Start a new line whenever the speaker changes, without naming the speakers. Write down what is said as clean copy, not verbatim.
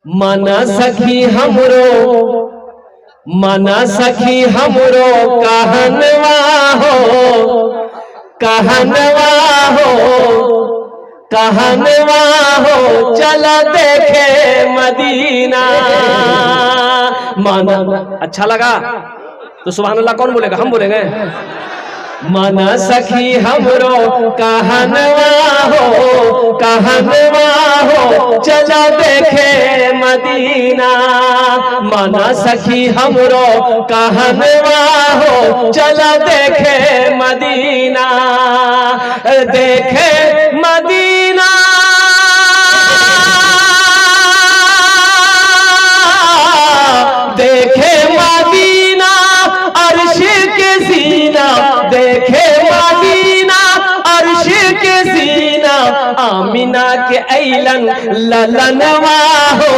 मना सखी हमरो कहनवा हो कहनवा हो चला देखे मदीना। माना अच्छा लगा तो सुभान अल्लाह कौन बोलेगा? हम बोलेंगे। मना सखी हमरो कहनवा हो चला देखे मदीना। मना सखी हमरो कहनवा हो चला देखे मदीना। देखे मदीना देखे मदीना अर्श के सीना। देखे मदीना अर्श के सीना। आमिना के ऐलन ललनवा हो